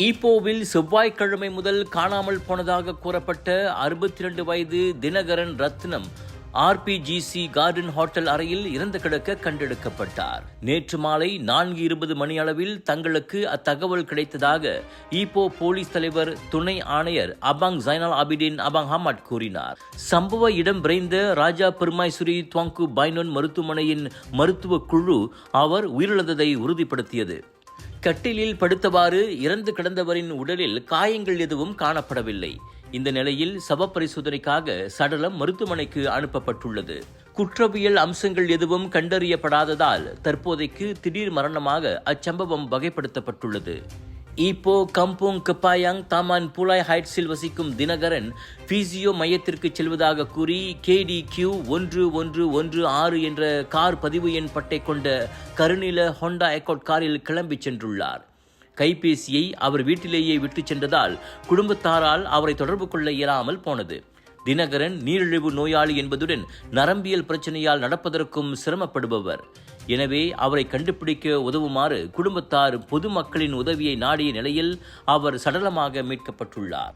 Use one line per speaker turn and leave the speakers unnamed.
ஈப்போவில் செவ்வாய்க்கிழமை முதல் காணாமல் போனதாக கூறப்பட்ட 62 வயது தினகரன் ரத்னம் ஆர்பிஜிசி கார்டன் ஹோட்டல் அறையில் இறந்து கிடக்க கண்டெடுக்கப்பட்டார். நேற்று மாலை 4:20 மணியளவில் தங்களுக்கு அத்தகவல் கிடைத்ததாக ஈப்போ போலீஸ் தலைவர் துணை ஆணையர் அபாங் ஜைனல் ஆபிடின் அபாங் ஹமாட் கூறினார். சம்பவ இடம் விரைந்த ராஜா பெருமாய்சுரி துவாங்கு பைனோன் மருத்துவமனையின் மருத்துவ குழு அவர் உயிரிழந்ததை உறுதிப்படுத்தியது. கட்டிலில் படுத்தவாறு இறந்து கிடந்தவரின் உடலில் காயங்கள் எதுவும் காணப்படவில்லை. இந்த நிலையில் சவ பரிசோதனைக்காக சடலம் மருத்துவமனைக்கு அனுப்பப்பட்டுள்ளது. குற்றவியல் அம்சங்கள் எதுவும் கண்டறியப்படாததால் தற்போதைக்கு திடீர் மரணமாக அச்சம்பவம் வகைப்படுத்தப்பட்டுள்ளது. ஈப்போ கம்போங் கப்பாயாங் தாமான் புலாய் ஹைட்ஸில் வசிக்கும் தினகரன் பிசியோ மையத்திற்கு செல்வதாக கூறி KDQ 1116 என்ற கார் பதிவு எண் பட்டை கொண்ட கருநில ஹோண்டா எக்கார்ட் காரில் கிளம்பி சென்றுள்ளார். கைபேசியை அவர் வீட்டிலேயே விட்டுச் சென்றதால் குடும்பத்தாரால் அவரை தொடர்பு கொள்ள இயலாமல் போனது. தினகரன் நீரிழிவு நோயாளி என்பதுடன் நரம்பியல் பிரச்சனையால் நடப்பதற்கும் சிரமப்படுபவர். எனவே அவரை கண்டுபிடிக்க உதவுமாறு குடும்பத்தார் பொதுமக்களின் உதவியை நாடிய நிலையில் அவர் சடலமாக மீட்கப்பட்டுள்ளார்.